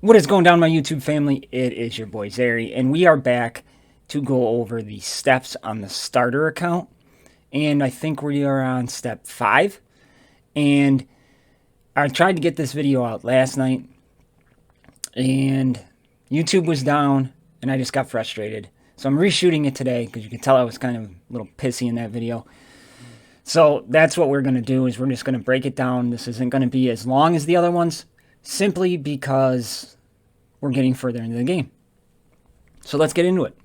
What is going down, my YouTube family? It is your boy Zary, and we are back to go over the steps on the starter account. And I think we are on step 5. And I tried to get this video out last night, and YouTube was down, and I just got frustrated. So I'm reshooting it today, because you can tell I was kind of a little pissy in that video. So that's what we're going to do, is we're just going to break it down. This isn't going to be as long as the other ones, simply because we're getting further into the game. So let's get into it.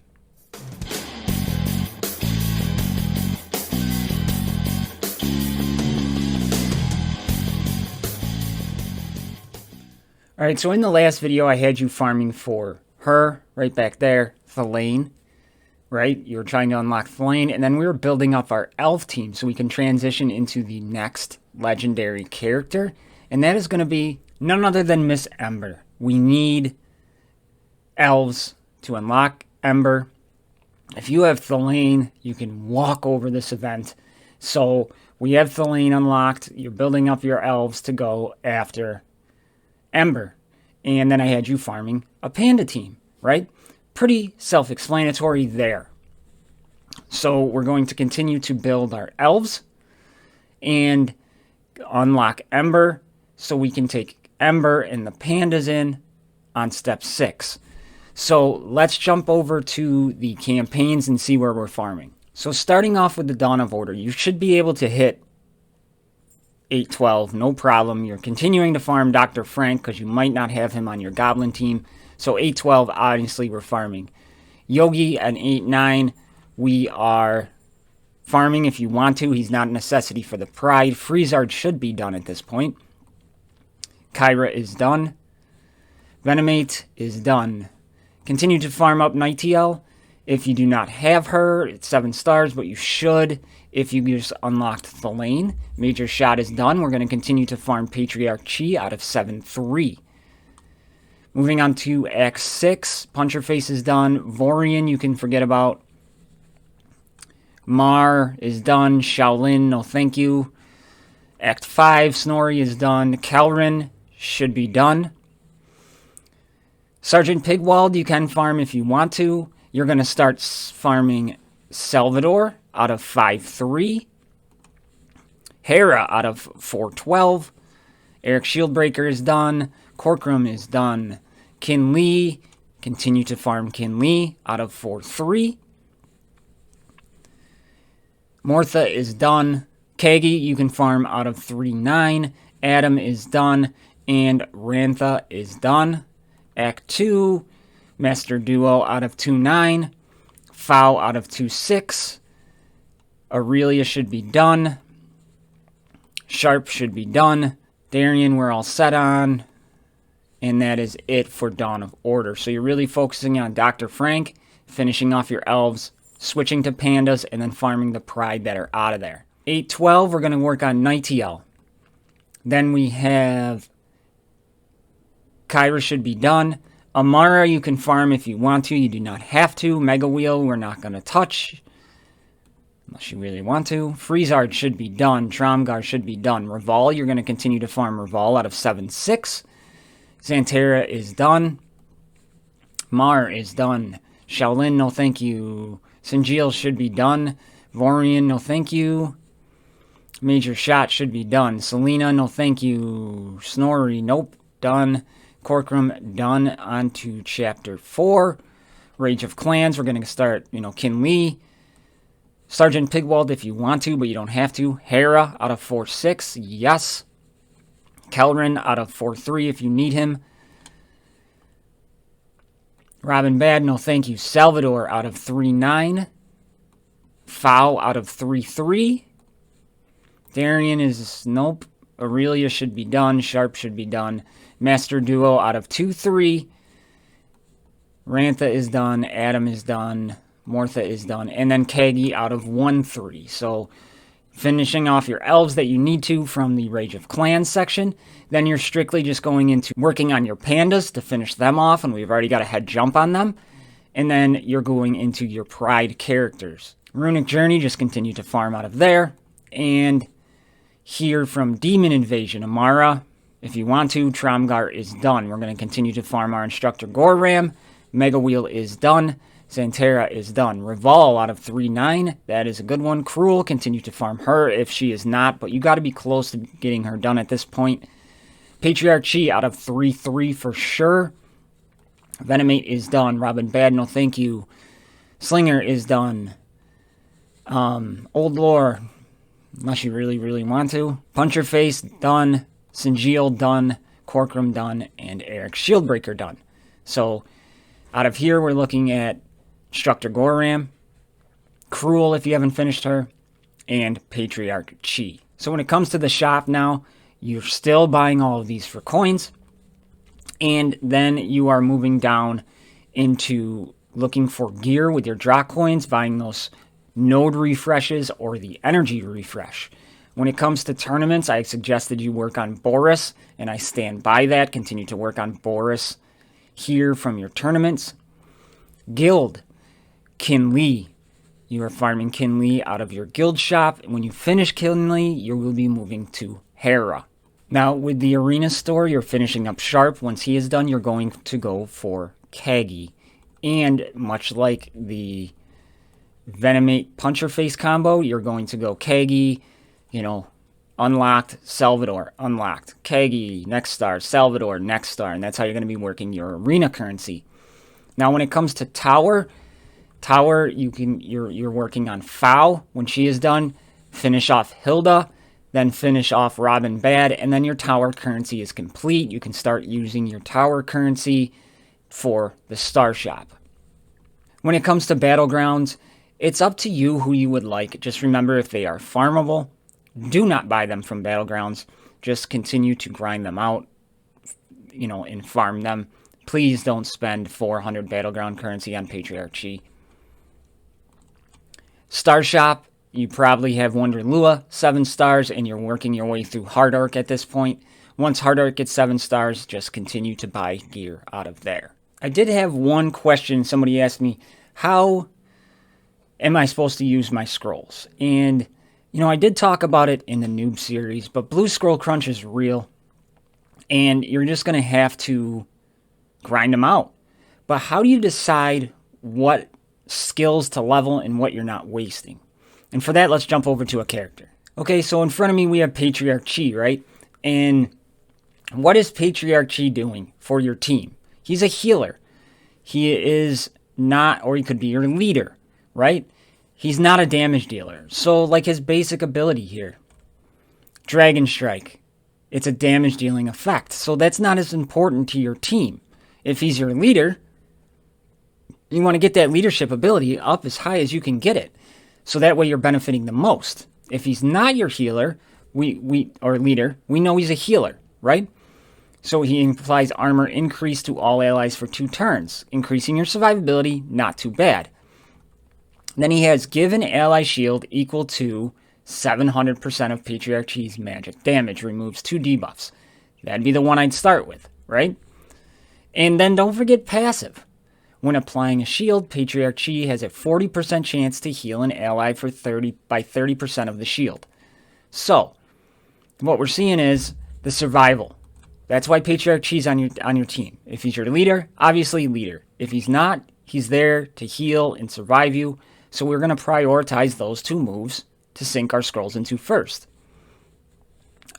Alright, so in the last video I had you farming for her, right back there, Thelaine, right? You were trying to unlock Thelaine, and then we were building up our elf team so we can transition into the next legendary character, and that is going to be none other than Miss Ember. We need elves to unlock Ember. If you have Thelaine, you can walk over this event. So we have Thelaine unlocked. You're building up your elves to go after Ember. And then I had you farming a panda team, right? Pretty self-explanatory there. So we're going to continue to build our elves and unlock Ember so we can take Ember and the pandas in on step 6. So let's jump over to the campaigns and see where we're farming. So starting off with the Dawn of Order, you should be able to hit 812, no problem. You're continuing to farm Dr. Frank because you might not have him on your goblin team. So 812, obviously we're farming. Yogi at 8-9, we are farming if you want to. He's not a necessity for the pride. Freezard should be done at this point. Kyra is done. Venomate is done. Continue to farm up Nightiel. If you do not have her, it's 7 stars, but you should if you just unlocked Thelaine. Major Shot is done. We're going to continue to farm Patriarch Chi out of 7-3. Moving on to Act 6. Puncher Face is done. Vorian, you can forget about. Mar is done. Shaolin, no thank you. Act 5, Snorri is done. Kelrin should be done. Sergeant Pigwald, you can farm if you want to. You're going to start farming Salvador out of 5-3. Hera out of 4-12. Eric Shieldbreaker is done. Corcoran is done. Kinley, continue to farm Kinley out of 4-3. Mortha is done. Kagi, you can farm out of 3-9. Adam is done. And Rantha is done. Act 2, Master Duo out of 2-9. Fow out of 2-6. Aurelia should be done. Sharp should be done. Darian, we're all set on. And that is it for Dawn of Order. So you're really focusing on Dr. Frank, finishing off your elves, switching to pandas, and then farming the pride that are out of there. 8-12, we're going to work on Nightiel. Then we have Kyra should be done. Amara, you can farm if you want to. You do not have to. Mega Wheel, we're not going to touch. Unless you really want to. Freezard should be done. Tromgar should be done. Reval, you're going to continue to farm Reval out of 7-6. Xantera is done. Mar is done. Shaolin, no thank you. Sinjil should be done. Vorian, no thank you. Major Shot should be done. Selena, no thank you. Snorri, nope, done. Corcoran, done. On to Chapter 4. Rage of Clans, we're going to start, Kinley. Sergeant Pigwald if you want to, but you don't have to. Hera out of 4-6, yes. Kelrin out of 4-3 if you need him. Robin Bad, no thank you. Salvador out of 3-9. Fow out of 3-3. Darian is, nope. Aurelia should be done. Sharp should be done. Master Duo out of 2-3. Rantha is done. Adam is done. Mortha is done. And then Kagi out of 1-3. So finishing off your elves that you need to from the Rage of Clans section. Then you're strictly just going into working on your pandas to finish them off. And we've already got a head jump on them. And then you're going into your pride characters. Runic Journey, just continue to farm out of there. And here from Demon Invasion, Amara if you want to. Tromgar is done. We're going to continue to farm our Instructor Goram. Mega Wheel is done. Xantera is done. Revol out of 3-9. That is a good one. Cruel, continue to farm her if she is not, but you got to be close to getting her done at this point. Patriarchy out of 3-3 for sure. Venomate is done. Robin Bad, no thank you. Slinger is done. Old Lore, unless you really want to. Puncherface, done. Singeal, done. Corcoran, done. And Eric Shieldbreaker, done. So, out of here, we're looking at Instructor Goram, Cruel if you haven't finished her, and Patriarch Chi. So when it comes to the shop now, you're still buying all of these for coins, and then you are moving down into looking for gear with your drop coins, buying those node refreshes or the energy refresh. When it comes to tournaments, I suggested you work on Boris, and I stand by that. Continue to work on Boris here from your tournaments. Guild, Kinley. You are farming Kinley out of your guild shop. When you finish Kinley, you will be moving to Hera. Now, with the arena store, you're finishing up Sharp. Once he is done, you're going to go for Kagi. And much like the Venomate Puncherface combo, you're going to go Kagi, unlocked, Salvador, unlocked. Kagi, next star, Salvador, next star. And that's how you're going to be working your arena currency. Now, when it comes to Tower, you're working on Fow. When she is done, finish off Hilda, then finish off Robin Bad, and then your Tower currency is complete. You can start using your Tower currency for the Star Shop. When it comes to Battlegrounds, it's up to you who you would like. Just remember, if they are farmable, do not buy them from Battlegrounds. Just continue to grind them out, and farm them. Please don't spend 400 Battleground currency on Patriarchy. Star Shop, you probably have Wonder Lua, 7 stars, and you're working your way through Hard Arc at this point. Once Hard Arc gets 7 stars, just continue to buy gear out of there. I did have one question. Somebody asked me, how am I supposed to use my scrolls? And, I did talk about it in the noob series, but Blue Scroll Crunch is real, and you're just going to have to grind them out. But how do you decide what skills to level and what you're not wasting? And for that, let's jump over to a character. Okay, so in front of me we have Patriarch Chi, right? And what is Patriarch Chi doing for your team? He's a healer. He is not, or he could be your leader, right? He's not a damage dealer. So like his basic ability here, Dragon Strike, it's a damage dealing effect. So that's not as important to your team. If he's your leader, you want to get that leadership ability up as high as you can get it. So that way you're benefiting the most. If he's not your healer, or leader, we know he's a healer, right? So he applies armor increase to all allies for 2 turns, increasing your survivability, not too bad. Then he has give an ally shield equal to 700% of Patriarch Chi's magic damage, removes 2 debuffs. That'd be the one I'd start with, right? And then don't forget passive. When applying a shield, Patriarch Chi has a 40% chance to heal an ally by 30% of the shield. So, what we're seeing is the survival. That's why Patriarch Chi's on your team. If he's your leader, obviously leader. If he's not, he's there to heal and survive you. So we're going to prioritize those 2 moves to sink our scrolls into first.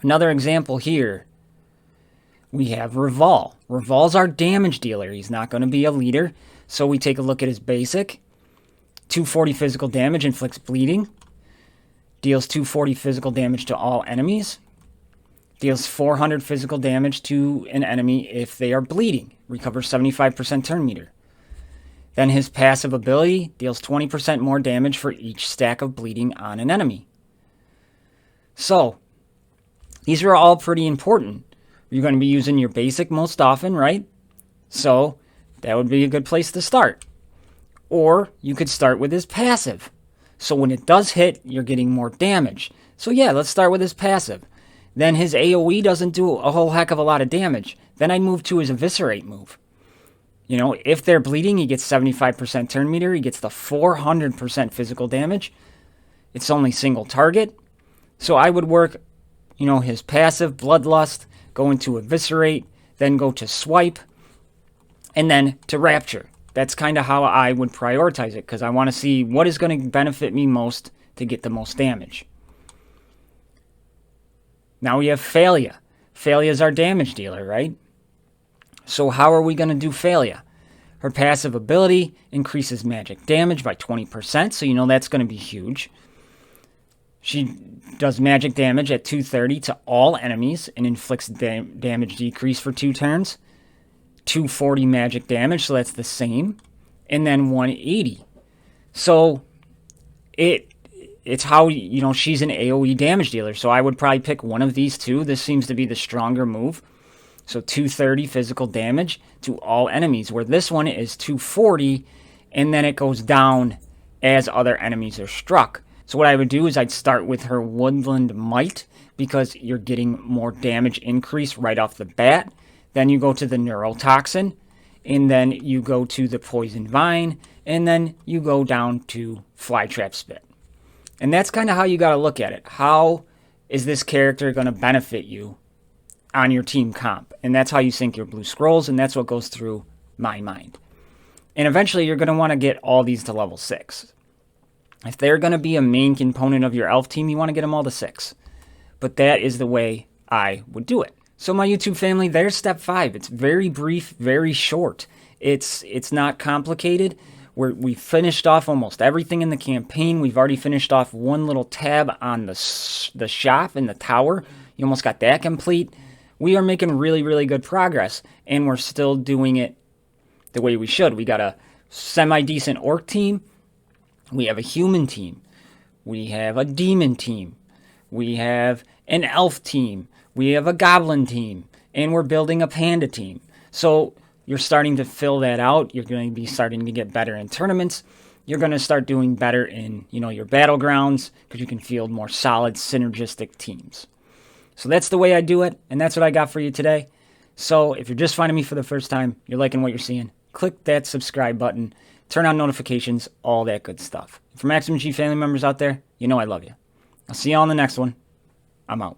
Another example here, we have Revol. Revol's our damage dealer. He's not going to be a leader. So we take a look at his basic. 240 physical damage, inflicts bleeding. Deals 240 physical damage to all enemies. Deals 400 physical damage to an enemy if they are bleeding. Recovers 75% turn meter. Then his passive ability deals 20% more damage for each stack of bleeding on an enemy. So, these are all pretty important. You're going to be using your basic most often, right? So, that would be a good place to start. Or, you could start with his passive. So when it does hit, you're getting more damage. So yeah, let's start with his passive. Then his AoE doesn't do a whole heck of a lot of damage. Then I'd move to his Eviscerate move. If they're bleeding, he gets 75% turn meter. He gets the 400% physical damage. It's only single target. So I would work, his passive, Bloodlust, go into eviscerate, then go to swipe, and then to rapture. That's kind of how I would prioritize it, because I want to see what is going to benefit me most to get the most damage. Now we have Failure. Failure is our damage dealer, right? So how are we going to do Failure? Her passive ability increases magic damage by 20%, so you know that's going to be huge. She does magic damage at 230 to all enemies and inflicts damage decrease for 2 turns. 240 magic damage, so that's the same. And then 180. So it's how, you know, she's an AoE damage dealer, so I would probably pick one of these two. This seems to be the stronger move. So 230 physical damage to all enemies, where this one is 240, and then it goes down as other enemies are struck. So what I would do is I'd start with her Woodland Might, because you're getting more damage increase right off the bat. Then you go to the Neurotoxin, and then you go to the Poison Vine, and then you go down to Flytrap Spit. And that's kind of how you got to look at it. How is this character going to benefit you on your team comp? And that's how you sync your blue scrolls, and that's what goes through my mind. And eventually you're going to want to get all these to level 6. If they're going to be a main component of your elf team, you want to get them all to 6. But that is the way I would do it. So my YouTube family, there's step 5. It's very brief, very short. It's not complicated. We finished off almost everything in the campaign. We've already finished off one little tab on the shop in the tower. You almost got that complete. We are making really, really good progress, and we're still doing it the way we should. We got a semi-decent orc team. We have a human team. We have a demon team. We have an elf team. We have a goblin team. And we're building a panda team. So you're starting to fill that out. You're going to be starting to get better in tournaments. You're going to start doing better in, you know, your battlegrounds, because you can field more solid synergistic teams. So that's the way I do it, and that's what I got for you today. So if you're just finding me for the first time, you're liking what you're seeing, click that subscribe button, turn on notifications, all that good stuff. For XMG family members out there, you know I love you. I'll see you all in the next one. I'm out.